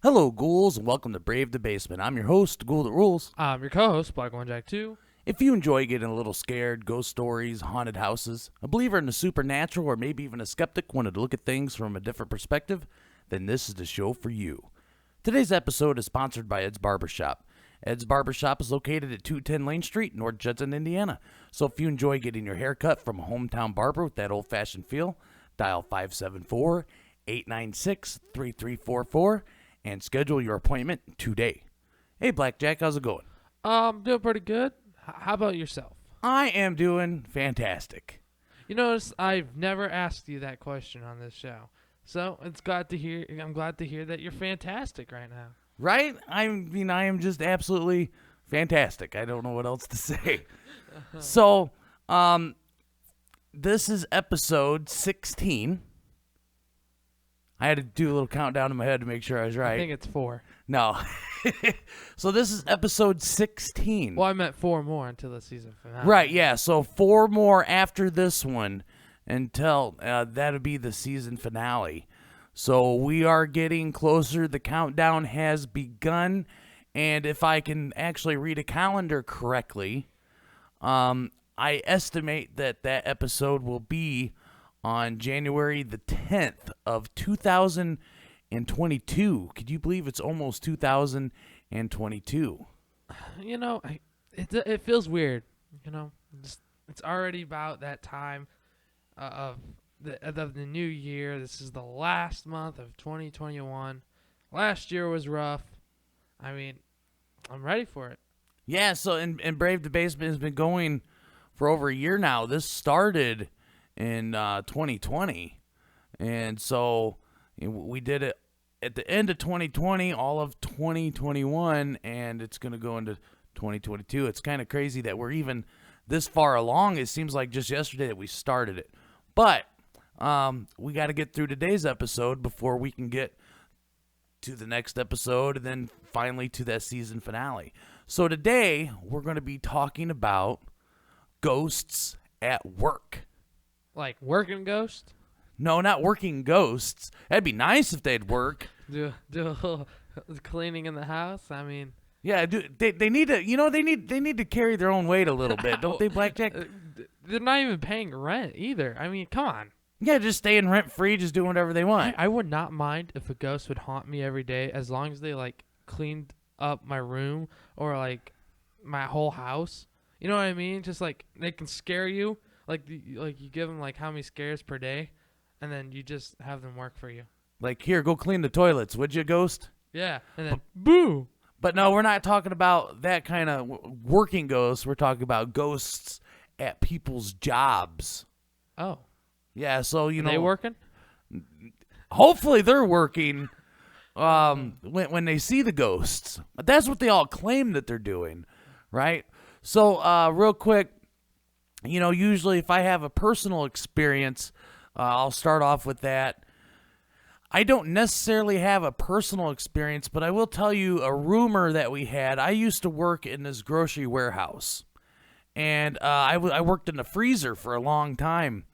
Hello, ghouls, and welcome to Brave the Basement. I'm your host, Ghoul That Rules. I'm your co-host, Black One Jack 2. If you enjoy getting a little scared, ghost stories, haunted houses, a believer in the supernatural, or maybe even a skeptic wanted to look at things from a different perspective, then this is the show for you. Today's episode is sponsored by Ed's Barbershop. Ed's Barbershop is located at 210 Lane Street, North Judson, Indiana. So if you enjoy getting your hair cut from a hometown barber with that old-fashioned feel, dial 574-896-3344 and schedule your appointment today. Hey, Blackjack, how's it going? Doing pretty good. How about yourself? I am doing fantastic. You notice I've never asked you that question on this show, so I'm glad to hear that you're fantastic right now. Right? I am just absolutely fantastic. I don't know what else to say. So, this is episode 16. I had to do a little countdown in my head to make sure I was right. I think it's 4. No. So this is episode 16. Well, I meant 4 more until the season finale. Right, yeah. So 4 more after this one until that'll be the season finale. So we are getting closer. The countdown has begun. And if I can actually read a calendar correctly, I estimate that episode will be on January the 10th of 2022. Could you believe it's almost 2022? You know, it feels weird. You know, it's already about that time of the new year. This is the last month of 2021. Last year was rough. I mean, I'm ready for it. Yeah, so and Brave the Basement has been going for over a year now. This started in 2020, and so we did it at the end of 2020, all of 2021, and it's going to go into 2022. It's kind of crazy that we're even this far along. It seems like just yesterday that we started it, but we got to get through today's episode before we can get to the next episode and then finally to that season finale. So today we're going to be talking about ghosts at work. Like working ghost? No, not working ghosts. That'd be nice if they'd work. Do a little cleaning in the house. I mean, yeah, they need to. You know, they need to carry their own weight a little bit, don't they, Blackjack? They're not even paying rent either. I mean, come on. Yeah, just staying rent free, just doing whatever they want. I would not mind if a ghost would haunt me every day as long as they like cleaned up my room or like my whole house. You know what I mean? Just like they can scare you. Like you give them like how many scares per day, and then you just have them work for you. Like, here, go clean the toilets, would you, ghost? Yeah, and then boo. But no, we're not talking about that kind of working ghosts. We're talking about ghosts at people's jobs. Oh. Yeah, so, you know. They working? Hopefully they're working when they see the ghosts. That's what they all claim that they're doing, right? So, real quick, you know, usually if I have a personal experience, I'll start off with that. I don't necessarily have a personal experience, but I will tell you a rumor that we had. I used to work in this grocery warehouse, and I worked in the freezer for a long time.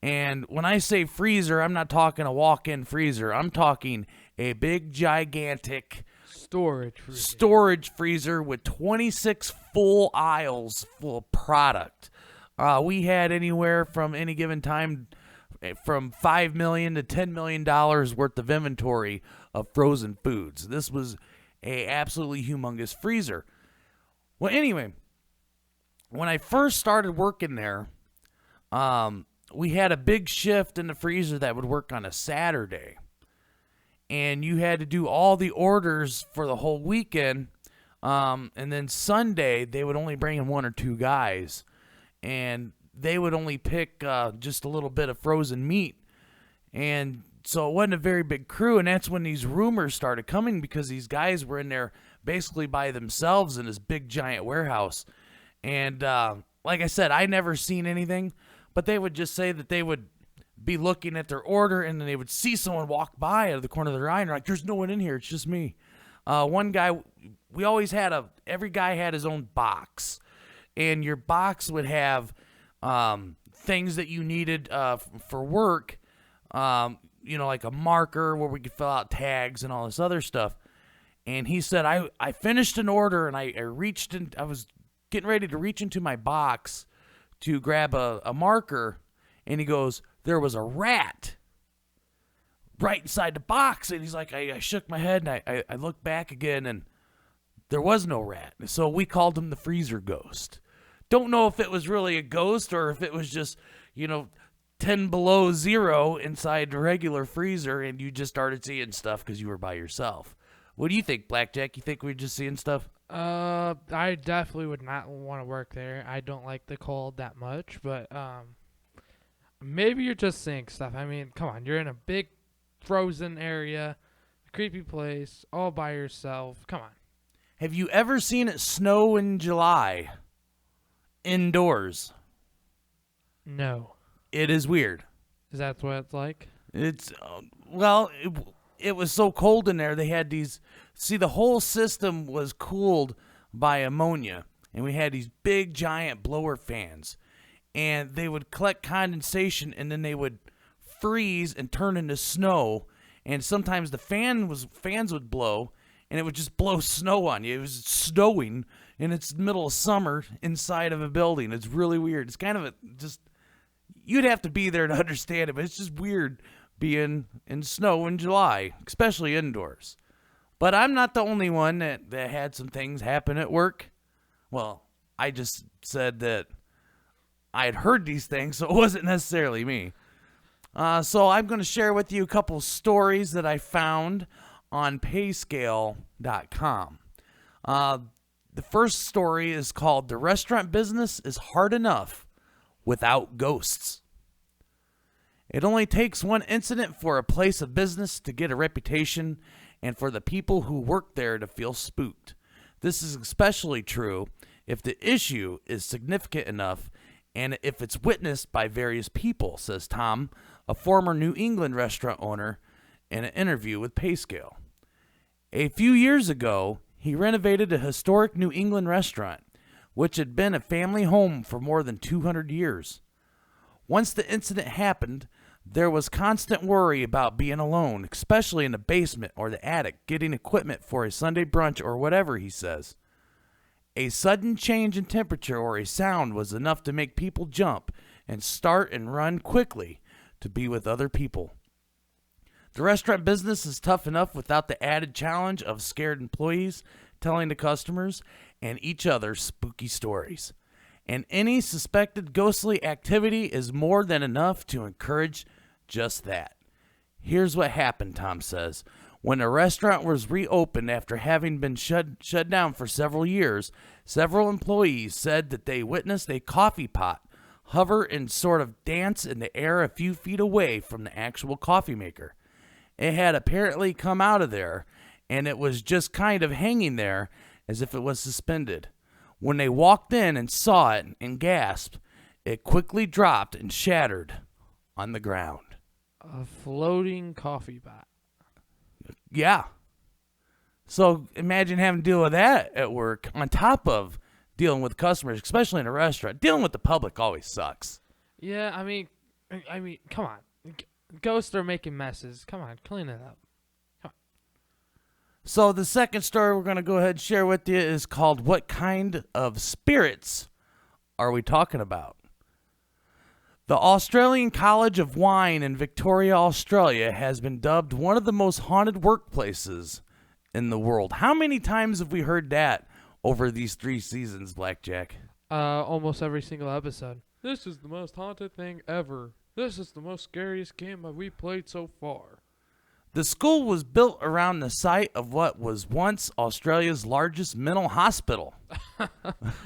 And when I say freezer, I'm not talking a walk-in freezer. I'm talking a big, gigantic storage freezer with 26 full aisles full of product. We had anywhere from any given time from $5 million to $10 million worth of inventory of frozen foods. This was a absolutely humongous freezer. Well, anyway, when I first started working there, we had a big shift in the freezer that would work on a Saturday. And you had to do all the orders for the whole weekend. And then Sunday, they would only bring in 1 or 2 guys. And they would only pick just a little bit of frozen meat. And so it wasn't a very big crew. And that's when these rumors started coming, because these guys were in there basically by themselves in this big, giant warehouse. And like I said, I never seen anything. But they would just say that they would be looking at their order, and then they would see someone walk by out of the corner of their eye, and they're like, there's no one in here. It's just me. One guy, we always had every guy had his own box. And your box would have things that you needed for work, you know, like a marker where we could fill out tags and all this other stuff. And he said, I finished an order and I reached in, I was getting ready to reach into my box to grab a marker. And he goes, there was a rat right inside the box. And he's like, I shook my head and I looked back again and there was no rat. So we called him the freezer ghost. Don't know if it was really a ghost or if it was just, 10 below zero inside the regular freezer and you just started seeing stuff because you were by yourself. What do you think, Blackjack? You think we're just seeing stuff? I definitely would not want to work there. I don't like the cold that much, but maybe you're just seeing stuff. I mean, come on, you're in a big frozen area, a creepy place, all by yourself. Come on. Have you ever seen it snow in July indoors? No. It is weird. Is that what it's like? It's, it was so cold in there, they had these, the whole system was cooled by ammonia, and we had these big, giant blower fans, and they would collect condensation, and then they would freeze and turn into snow, and sometimes the fans would blow, and it would just blow snow on you. It was snowing, and it's the middle of summer inside of a building. It's really weird. It's kind of you'd have to be there to understand it, but it's just weird being in snow in July, especially indoors. But I'm not the only one that had some things happen at work. Well, I just said that I had heard these things, so it wasn't necessarily me. So I'm going to share with you a couple stories that I found on payscale.com. The first story is called "The Restaurant Business is Hard Enough Without Ghosts." It only takes one incident for a place of business to get a reputation and for the people who work there to feel spooked. This is especially true if the issue is significant enough and if it's witnessed by various people, says Tom, a former New England restaurant owner, in an interview with Payscale. A few years ago, he renovated a historic New England restaurant, which had been a family home for more than 200 years. Once the incident happened, there was constant worry about being alone, especially in the basement or the attic, getting equipment for a Sunday brunch or whatever, he says. A sudden change in temperature or a sound was enough to make people jump and start and run quickly to be with other people. The restaurant business is tough enough without the added challenge of scared employees telling the customers and each other spooky stories. And any suspected ghostly activity is more than enough to encourage just that. Here's what happened, Tom says. When the restaurant was reopened after having been shut down for several years, several employees said that they witnessed a coffee pot hover and sort of dance in the air a few feet away from the actual coffee maker. It had apparently come out of there, and it was just kind of hanging there as if it was suspended. When they walked in and saw it and gasped, it quickly dropped and shattered on the ground. A floating coffee pot. Yeah. So imagine having to deal with that at work on top of dealing with customers, especially in a restaurant. Dealing with the public always sucks. Yeah, I mean, come on. Ghosts are making messes. Come on, clean it up. So the second story we're going to go ahead and share with you is called "What Kind of Spirits Are We Talking About?" The Australian College of Wine in Victoria, Australia has been dubbed one of the most haunted workplaces in the world. How many times have we heard that over these 3 seasons, Blackjack? Almost every single episode. This is the most haunted thing ever. This is the most scariest game that we played so far. The school was built around the site of what was once Australia's largest mental hospital.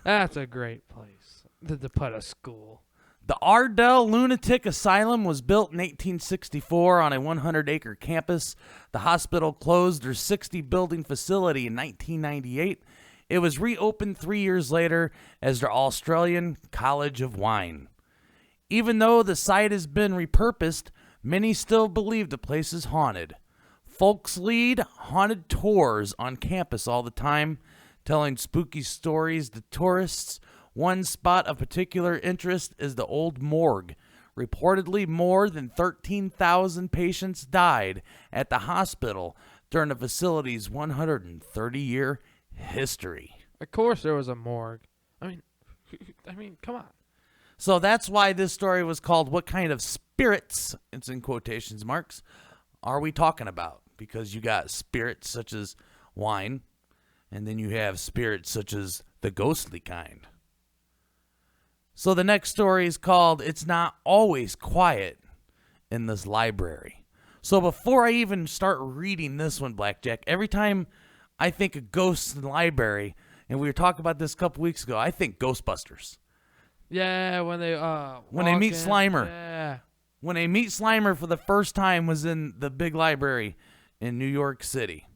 That's a great place to put a school. The Ardell Lunatic Asylum was built in 1864 on a 100-acre campus. The hospital closed their 60-building facility in 1998. It was reopened 3 years later as the Australian College of Wine. Even though the site has been repurposed, many still believe the place is haunted. Folks lead haunted tours on campus all the time, telling spooky stories to tourists. One spot of particular interest is the old morgue. Reportedly, more than 13,000 patients died at the hospital during the facility's 130-year history. Of course, there was a morgue. I mean, come on. So that's why this story was called "What Kind of Spirits," it's in quotations marks, are we talking about? Because you got spirits such as wine, and then you have spirits such as the ghostly kind. So the next story is called "It's Not Always Quiet in This Library." So before I even start reading this one, Blackjack, every time I think of ghosts in the library, and we were talking about this a couple weeks ago, I think Ghostbusters. Yeah, when they meet Slimer. Yeah. When they meet Slimer for the first time was in the big library in New York City.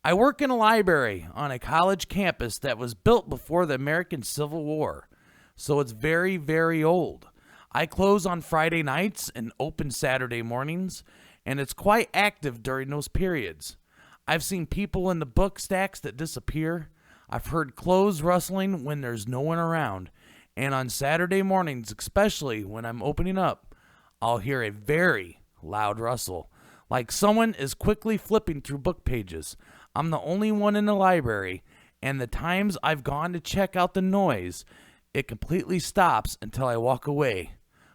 I work in a library on a college campus that was built before the American Civil War, so it's very, very old. I close on Friday nights and open Saturday mornings, and it's quite active during those periods. I've seen people in the book stacks that disappear. I've heard clothes rustling when there's no one around. And on Saturday mornings, especially when I'm opening up, I'll hear a very loud rustle, like someone is quickly flipping through book pages. I'm the only one in the library, and the times I've gone to check out the noise, it completely stops until I walk away.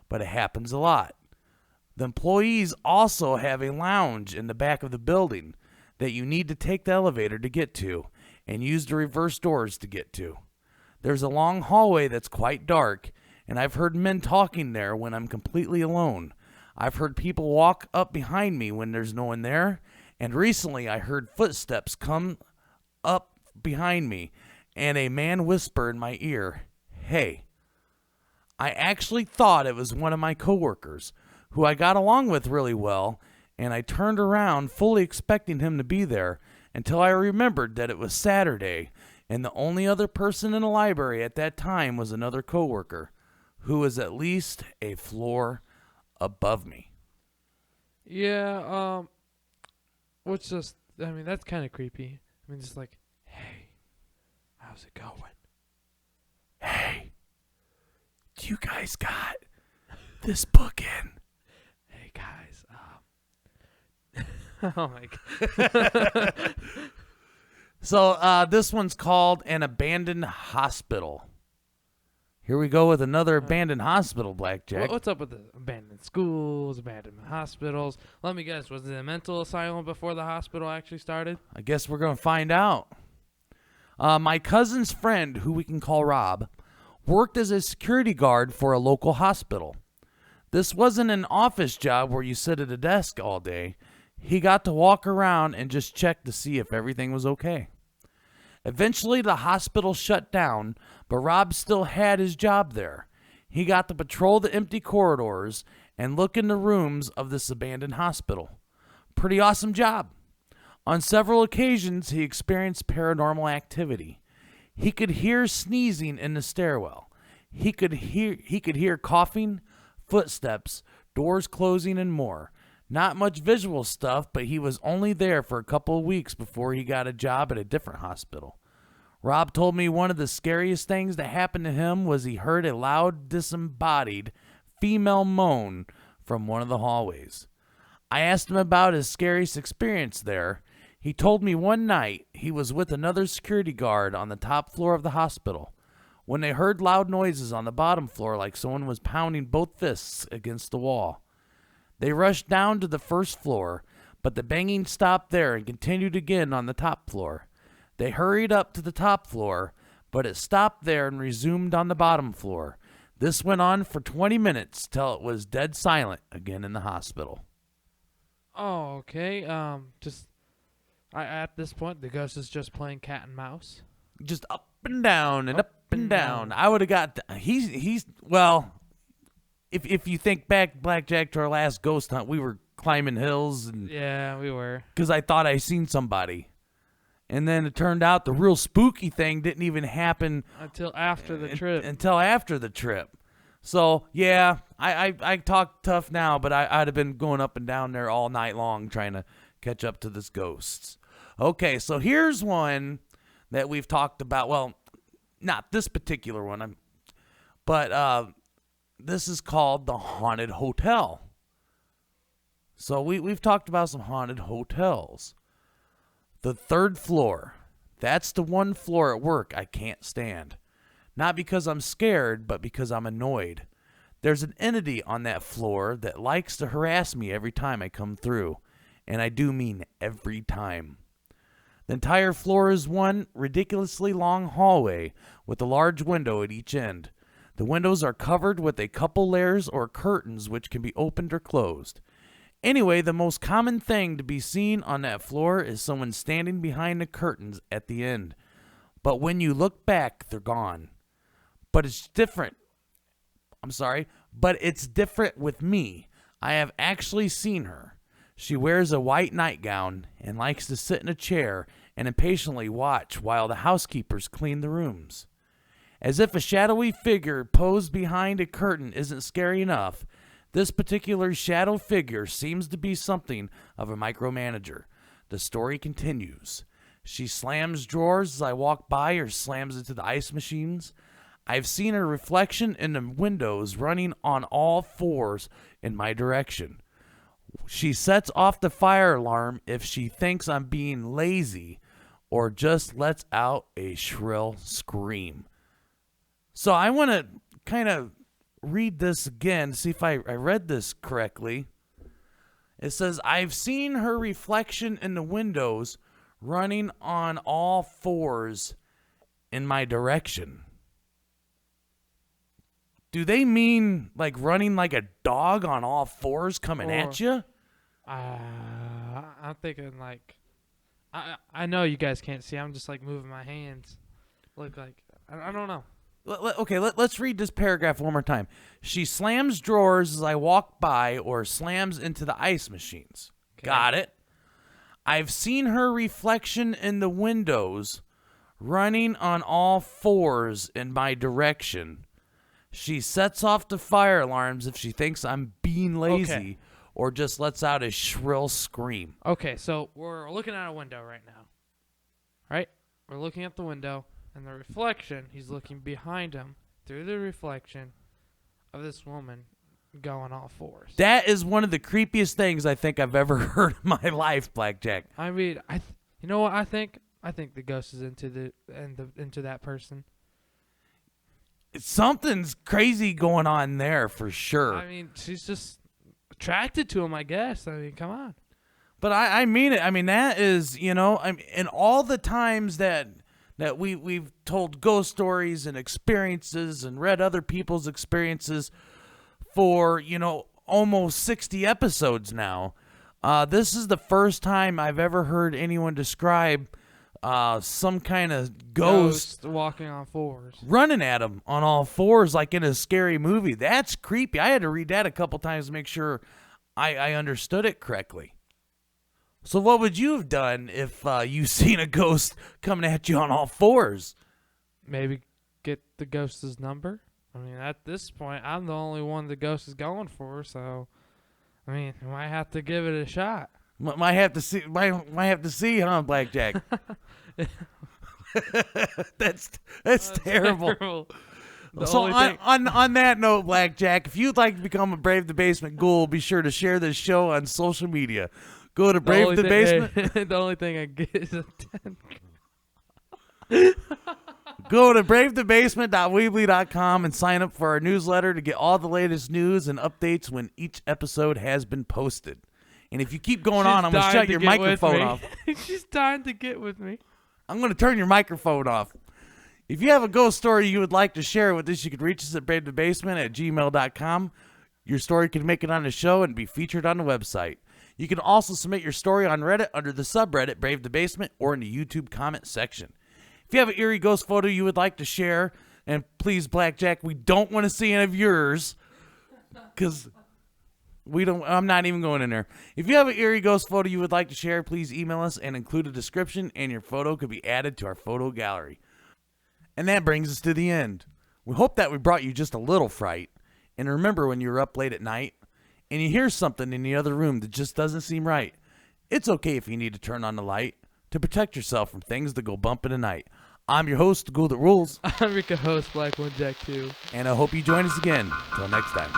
But it happens a lot. The employees also have a lounge in the back of the building that you need to take the elevator to get to and use the reverse doors to get to. There's a long hallway that's quite dark, and I've heard men talking there when I'm completely alone. I've heard people walk up behind me when there's no one there, and recently I heard footsteps come up behind me, and a man whisper in my ear, "Hey." I actually thought it was one of my coworkers, who I got along with really well, and I turned around fully expecting him to be there until I remembered that it was Saturday, and the only other person in the library at that time was another coworker, who was at least a floor above me. Yeah, which just, I mean, that's kind of creepy. I mean, just like, hey, how's it going? Hey, do you guys got this book in? Hey, guys, oh my God. So this one's called An Abandoned Hospital. Here we go with another abandoned hospital, Blackjack. What's up with the abandoned schools, abandoned hospitals? Let me guess, was it a mental asylum before the hospital actually started? I guess we're going to find out. My cousin's friend, who we can call Rob, worked as a security guard for a local hospital. This wasn't an office job where you sit at a desk all day. He got to walk around and just check to see if everything was okay. Eventually, the hospital shut down, but Rob still had his job there. He got to patrol the empty corridors and look in the rooms of this abandoned hospital. Pretty awesome job. On several occasions, he experienced paranormal activity. He could hear sneezing in the stairwell. He could hear coughing, footsteps, doors closing, and more. Not much visual stuff, but he was only there for a couple of weeks before he got a job at a different hospital. Rob told me one of the scariest things that happened to him was he heard a loud, disembodied female moan from one of the hallways. I asked him about his scariest experience there. He told me one night he was with another security guard on the top floor of the hospital when they heard loud noises on the bottom floor like someone was pounding both fists against the wall. They rushed down to the first floor, but the banging stopped there and continued again on the top floor. They hurried up to the top floor, but it stopped there and resumed on the bottom floor. This went on for 20 minutes till it was dead silent again in the hospital. Oh, okay. At this point, the ghost is just playing cat and mouse. Just up and down and up and down. I would have got. He's well. If you think back, Blackjack, to our last ghost hunt, we were climbing hills and Yeah, we were. because I thought I seen somebody, and then it turned out the real spooky thing didn't even happen Until after the trip. until after the trip. So yeah, I talk tough now, but I'd have been going up and down there all night long trying to catch up to this ghosts. Okay, so here's one that we've talked about. Well, not this particular one, but this is called the Haunted Hotel. So we've talked about some haunted hotels. The 3rd floor. That's the one floor at work I can't stand. Not because I'm scared, but because I'm annoyed. There's an entity on that floor that likes to harass me every time I come through. And I do mean every time. The entire floor is one ridiculously long hallway with a large window at each end. The windows are covered with a couple layers or curtains which can be opened or closed. Anyway, the most common thing to be seen on that floor is someone standing behind the curtains at the end. But when you look back, they're gone. But it's different. But it's different with me. I have actually seen her. She wears a white nightgown and likes to sit in a chair and impatiently watch while the housekeepers clean the rooms. As if a shadowy figure posed behind a curtain isn't scary enough, this particular shadow figure seems to be something of a micromanager. The story continues. She slams drawers as I walk by or slams into the ice machines. I've seen her reflection in the windows running on all fours in my direction. She sets off the fire alarm if she thinks I'm being lazy or just lets out a shrill scream. So I want to kind of read this again, see if I read this correctly. It says, I've seen her reflection in the windows running on all fours in my direction. Do they mean like running like a dog on all fours coming at you? I'm thinking like, I know you guys can't see. I'm just like moving my hands. Look like, I don't know. Let's read this paragraph one more time. She slams drawers as I walk by or slams into the ice machines. Okay. Got it. I've seen her reflection in the windows running on all fours in my direction. She sets off the fire alarms if she thinks I'm being lazy or just lets out a shrill scream. Okay, so we're looking at a window right now. Right? We're looking at the window, and the reflection, he's looking behind him through the reflection of this woman going all fours. That is one of the creepiest things I think I've ever heard in my life, Blackjack. I mean, you know what I think? I think the ghost is into that person. Something's crazy going on there for sure. I mean, she's just attracted to him, I guess. I mean, come on. But I mean it. I mean, that is, in all the times that we've told ghost stories and experiences and read other people's experiences for, almost 60 episodes now, this is the first time I've ever heard anyone describe some kind of ghost walking on fours, running at him on all fours like in a scary movie. That's creepy. I had to read that a couple times to make sure I understood it correctly. So what would you have done if you seen a ghost coming at you on all fours? Maybe get the ghost's number. I mean, at this point, I'm the only one the ghost is going for, so I mean, I might have to give it a shot. Might have to see, huh, Blackjack? That's terrible. So on that note, Blackjack, if you'd like to become a Brave the Basement ghoul, be sure to share this show on social media. Go to Brave the Basement. The only thing I get is a 10. Go to bravethebasement.weebly.com and sign up for our newsletter to get all the latest news and updates when each episode has been posted. And if you keep going on, I'm going to shut your microphone off. She's dying to get with me. I'm going to turn your microphone off. If you have a ghost story you would like to share with us, you can reach us at bravethebasement@gmail.com. Your story can make it on the show and be featured on the website. You can also submit your story on Reddit under the subreddit Brave the Basement or in the YouTube comment section. If you have an eerie ghost photo you would like to share, and please, Blackjack, we don't want to see any of yours because I'm not even going in there. If you have an eerie ghost photo you would like to share, please email us and include a description, and your photo could be added to our photo gallery. And that brings us to the end. We hope that we brought you just a little fright. And remember, when you're up late at night and you hear something in the other room that just doesn't seem right, it's okay if you need to turn on the light to protect yourself from things that go bump in the night. I'm your host, The Ghoul That Rules. I'm your co-host, Black One Jack 2. And I hope you join us again. Until next time.